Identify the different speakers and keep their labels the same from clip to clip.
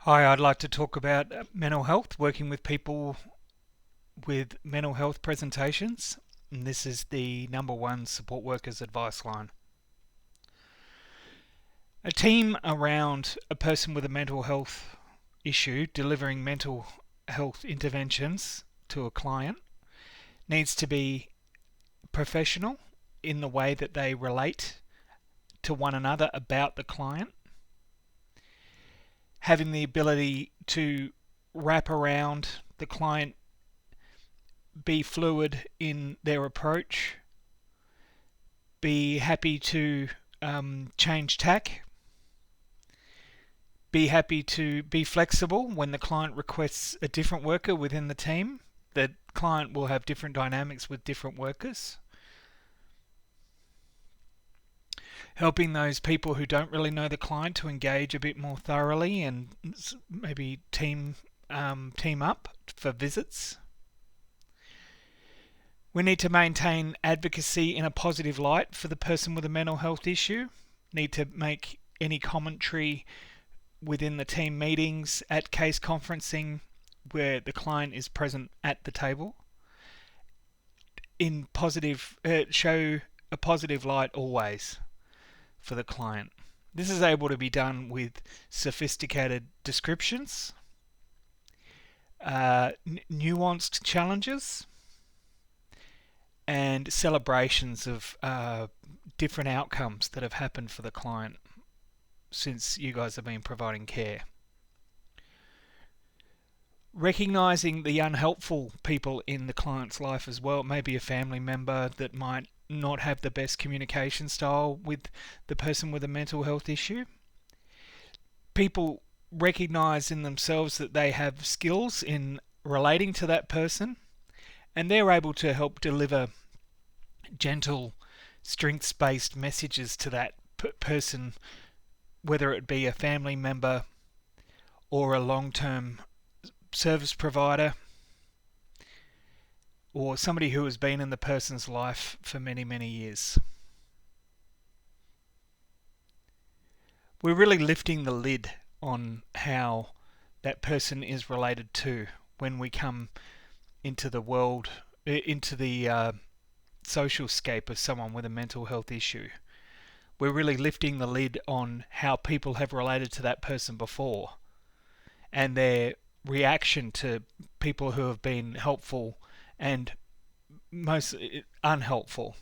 Speaker 1: Hi, I'd like to talk about mental health, working with people with mental health presentations. And this is the number one support workers advice line. A team around a person with a mental health issue delivering mental health interventions to a client needs to be professional in the way that they relate to one another about the client, having the ability to wrap around the client, be fluid in their approach, be happy to change tack, be happy to be flexible when the client requests a different worker within the team. The client will have different dynamics with different workers. Helping those people who don't really know the client to engage a bit more thoroughly and maybe team up for visits. We need to maintain advocacy in a positive light for the person with a mental health issue. Need to make any commentary within the team meetings, at case conferencing, where the client is present at the table. In positive, show a positive light always for the client. This is able to be done with sophisticated descriptions, nuanced challenges, and celebrations of different outcomes that have happened for the client since you guys have been providing care. Recognizing the unhelpful people in the client's life as well. It may be a family member that might not have the best communication style with the person with a mental health issue. People recognize in themselves that they have skills in relating to that person, and they're able to help deliver gentle, strengths-based messages to that person, whether it be a family member or a long-term service provider or somebody who has been in the person's life for many, many years. We're really lifting the lid on how that person is related to when we come into the world, into the social scape of someone with a mental health issue. We're really lifting the lid on how people have related to that person before and their reaction to people who have been helpful and most unhelpful.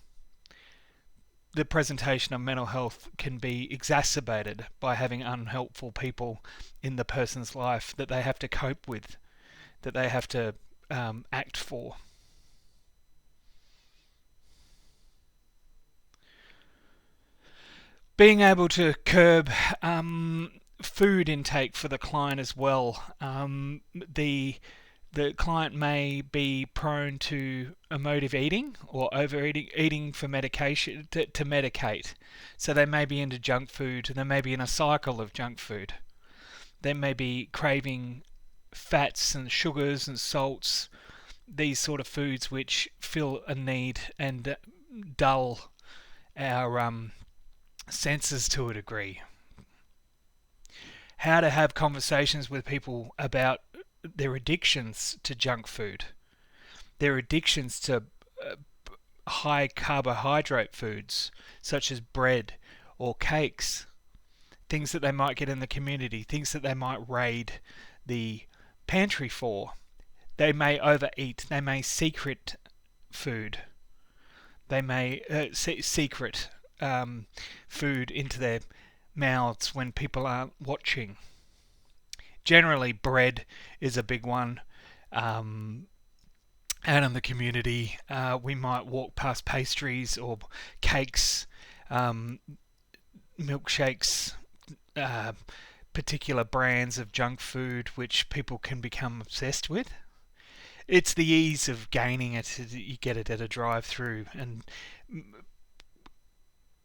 Speaker 1: The presentation of mental health can be exacerbated by having unhelpful people in the person's life that they have to cope with, that they have to act for. Being able to curb food intake for the client as well. The client may be prone to emotive eating or overeating, eating for medication to medicate. So they may be into junk food. They may be in a cycle of junk food. They may be craving fats and sugars and salts, these sort of foods which fill a need and dull our senses to a degree. How to have conversations with people about their addictions to junk food, their addictions to high carbohydrate foods such as bread or cakes, things that they might get in the community, things that they might raid the pantry for. They may overeat, they may secret food, they may secret food into their mouths when people aren't watching. Generally, bread is a big one. Out in the community, we might walk past pastries or cakes, milkshakes, particular brands of junk food which people can become obsessed with. It's the ease of gaining it. You get it at a drive-through, and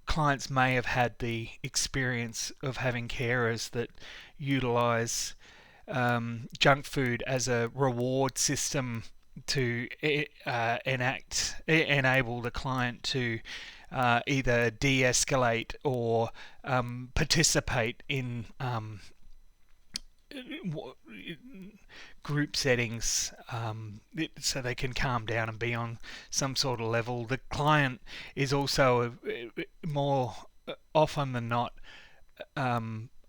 Speaker 1: clients may have had the experience of having carers that utilize junk food as a reward system to enable the client to either de-escalate or participate in group settings, so they can calm down and be on some sort of level. The client is also more often than not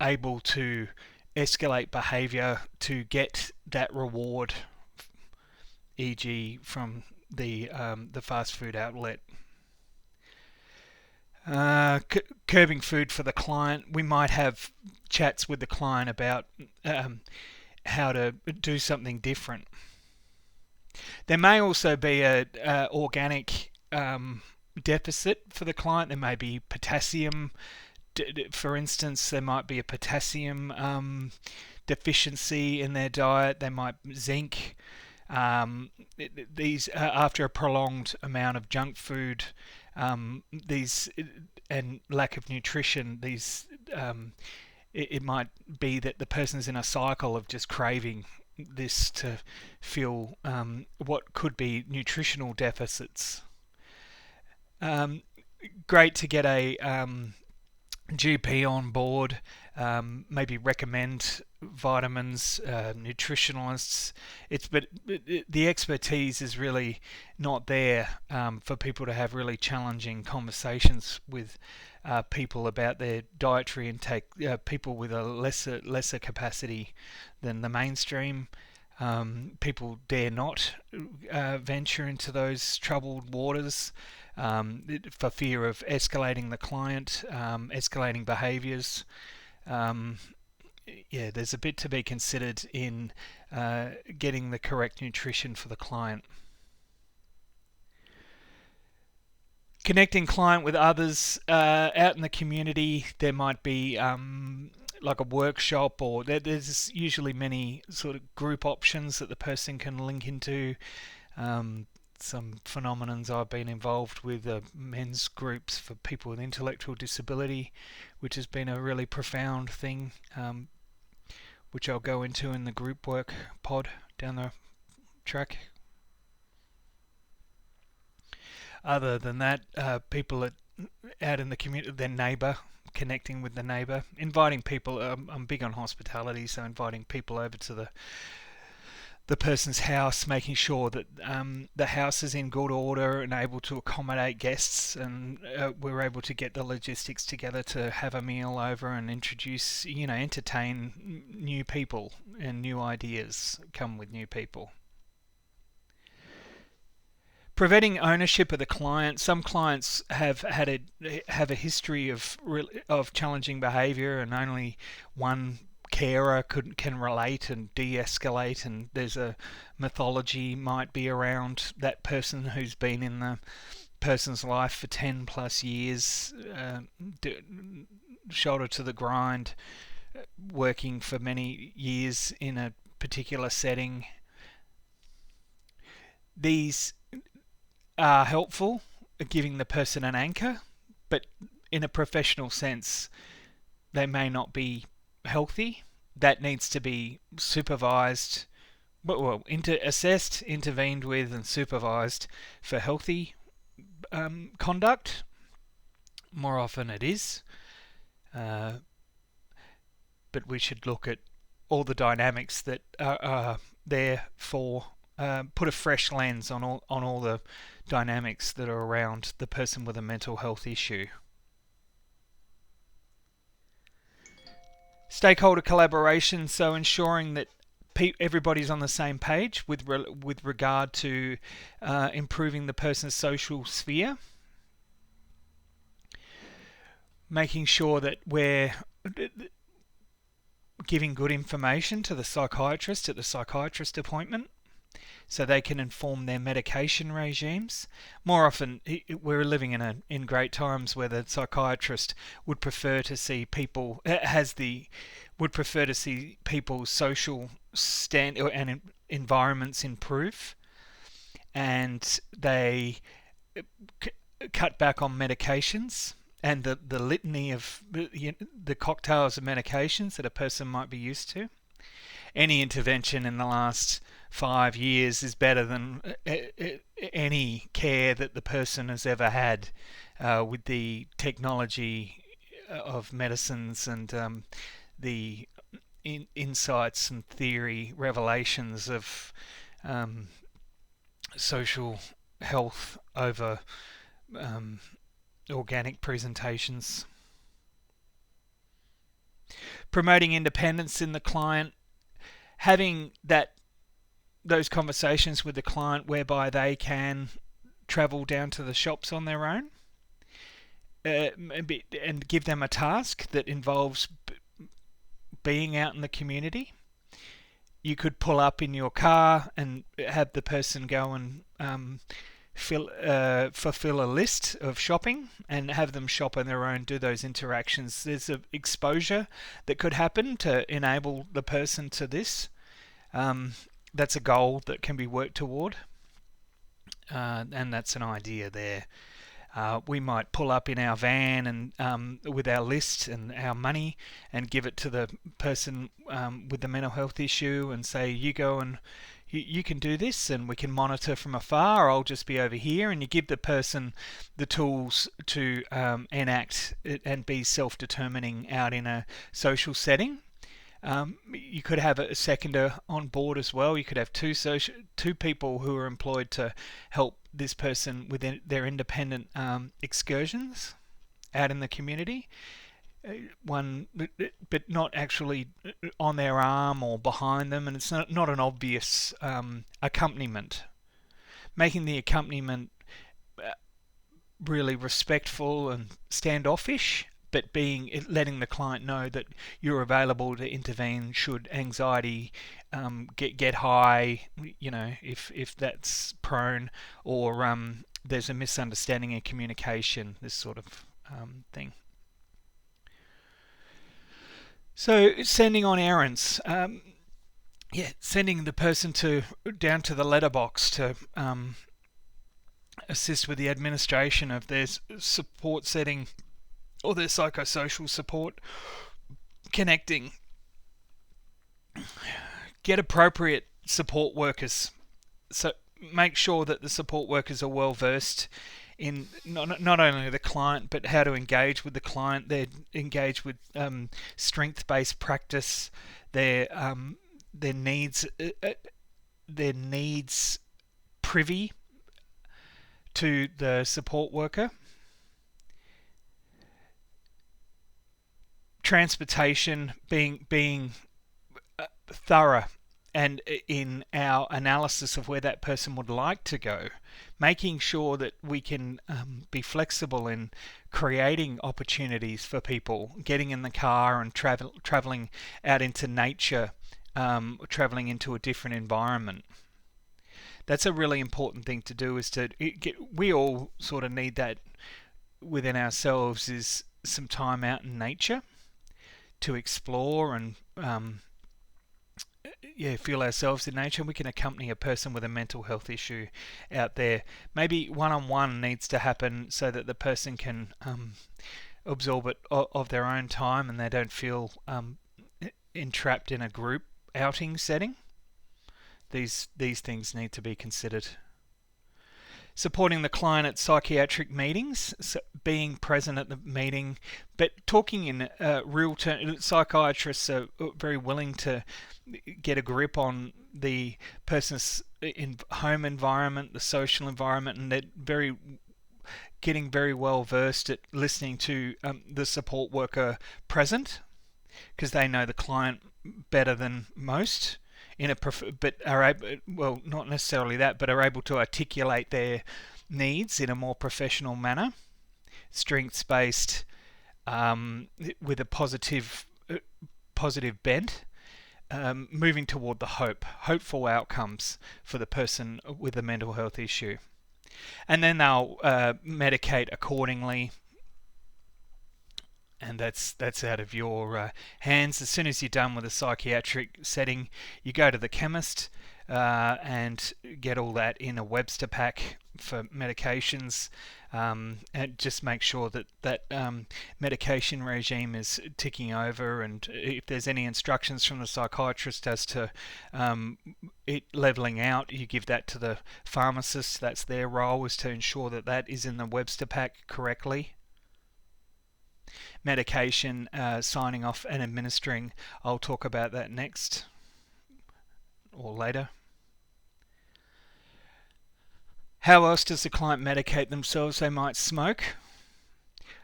Speaker 1: able to escalate behaviour to get that reward, e.g., from the fast food outlet. Curbing food for the client. We might have chats with the client about how to do something different. There may also be a organic deficit for the client. There may be potassium. For instance, there might be a potassium deficiency in their diet. They might zinc. These after a prolonged amount of junk food, these and lack of nutrition. It might be that the person's in a cycle of just craving this to fill what could be nutritional deficits. Great to get a GP on board, maybe recommend vitamins, nutritionalists. But the expertise is really not there for people to have really challenging conversations with people about their dietary intake. People with a lesser capacity than the mainstream. People dare not venture into those troubled waters for fear of escalating the client, escalating behaviours. There's a bit to be considered in getting the correct nutrition for the client. Connecting client with others out in the community. There might be like a workshop, or there's usually many sort of group options that the person can link into. Some phenomenons I've been involved with men's groups for people with intellectual disability, which has been a really profound thing, which I'll go into in the group work pod down the track. Other than that, people out in the community, their neighbour, connecting with the neighbour, inviting people. I'm big on hospitality, so inviting people over to the person's house, making sure that the house is in good order and able to accommodate guests, and we're able to get the logistics together to have a meal over and introduce, entertain new people, and new ideas come with new people. Preventing ownership of the client. Some clients have a history of challenging behaviour, and only one carer can relate and de-escalate, and there's a mythology might be around that person who's been in the person's life for 10 plus years, shoulder to the grind, working for many years in a particular setting. These are helpful at giving the person an anchor, but in a professional sense they may not be healthy. That needs to be supervised, assessed, intervened with and supervised for healthy conduct. More often it is, but we should look at all the dynamics that are there for put a fresh lens on all the dynamics that are around the person with a mental health issue. Stakeholder collaboration, so ensuring that everybody's on the same page with regard to improving the person's social sphere. Making sure that we're giving good information to the psychiatrist at the psychiatrist appointment, so they can inform their medication regimes. More often, we're living in great times where the psychiatrist would prefer to see people's social stand and environments improve, and they cut back on medications and the litany of the cocktails of medications that a person might be used to. Any intervention in the last 5 years is better than any care that the person has ever had with the technology of medicines and the insights and theory revelations of um, social health over um, organic presentations. Promoting independence in the client, having those conversations with the client whereby they can travel down to the shops on their own, and give them a task that involves being out in the community. You could pull up in your car and have the person go and fulfill a list of shopping and have them shop on their own, do those interactions. There's an exposure that could happen to enable the person to this. That's a goal that can be worked toward, and that's an idea there. We might pull up in our van and with our list and our money and give it to the person with the mental health issue and say, you go and you can do this and we can monitor from afar. I'll just be over here, and you give the person the tools to enact it and be self-determining out in a social setting. You could have a seconder on board as well. You could have two people who are employed to help this person with their independent excursions out in the community. One, but not actually on their arm or behind them, and it's not an obvious accompaniment. Making the accompaniment really respectful and standoffish, but letting the client know that you're available to intervene should anxiety get high, if that's prone, or there's a misunderstanding in communication, this sort of thing. So sending on errands, sending the person down to the letterbox to assist with the administration of their support setting or their psychosocial support. Connecting. Get appropriate support workers. So make sure that the support workers are well versed in not only the client, but how to engage with the client. They're engaged with strength-based practice. Their needs privy to the support worker. Transportation, being thorough and in our analysis of where that person would like to go, making sure that we can be flexible in creating opportunities for people, getting in the car and traveling out into nature, traveling into a different environment. That's a really important thing to do. We all sort of need that within ourselves, is some time out in nature to explore and feel ourselves in nature. We can accompany a person with a mental health issue out there. Maybe one-on-one needs to happen so that the person can absorb it of their own time and they don't feel entrapped in a group outing setting. These things need to be considered. Supporting the client at psychiatric meetings, so being present at the meeting, but talking in real terms. Psychiatrists are very willing to get a grip on the person's home environment, the social environment, and they're getting very well versed at listening to the support worker present, because they know the client better than most. But are able, not necessarily that, but are able to articulate their needs in a more professional manner, strengths-based, with a positive bent, moving toward the hopeful outcomes for the person with a mental health issue, and then they'll medicate accordingly. And that's out of your hands. As soon as you're done with a psychiatric setting, you go to the chemist and get all that in a Webster pack for medications, and just make sure that medication regime is ticking over, and if there's any instructions from the psychiatrist as to it levelling out, you give that to the pharmacist. That's their role, is to ensure that is in the Webster pack correctly. medication, signing off and administering. I'll talk about that next or later. How else does the client medicate themselves? They might smoke.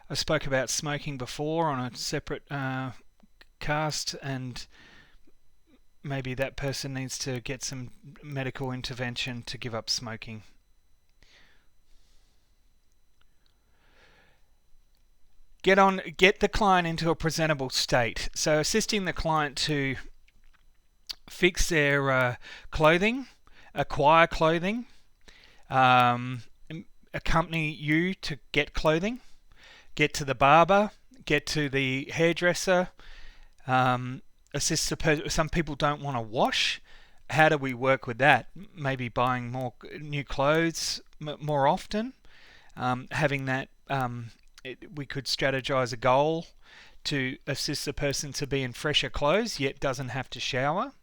Speaker 1: I spoke about smoking before on a separate cast, and maybe that person needs to get some medical intervention to give up smoking. Get the client into a presentable state. So assisting the client to fix their clothing, acquire clothing, accompany you to get clothing, get to the barber, get to the hairdresser, assist the person. Some people don't want to wash. How do we work with that? Maybe buying more new clothes more often, having that. We could strategize a goal to assist the person to be in fresher clothes, yet doesn't have to shower.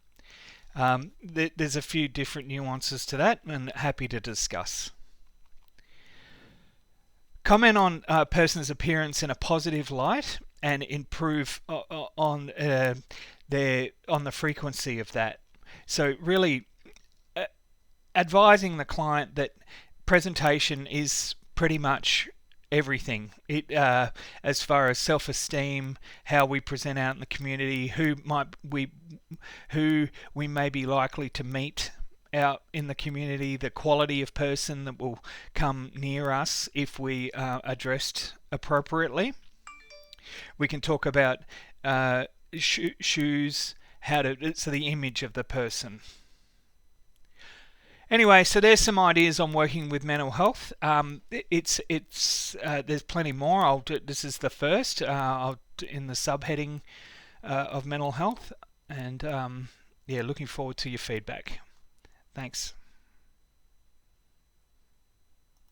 Speaker 1: There's a few different nuances to that, and happy to discuss. Comment on a person's appearance in a positive light and improve on the frequency of that. So really advising the client that presentation is pretty much everything. As far as self-esteem, how we present out in the community, who we may be likely to meet out in the community, the quality of person that will come near us if we are addressed appropriately. We can talk about shoes, so the image of the person. Anyway, so there's some ideas on working with mental health. There's plenty more. This is the first in the subheading of mental health, and looking forward to your feedback. Thanks.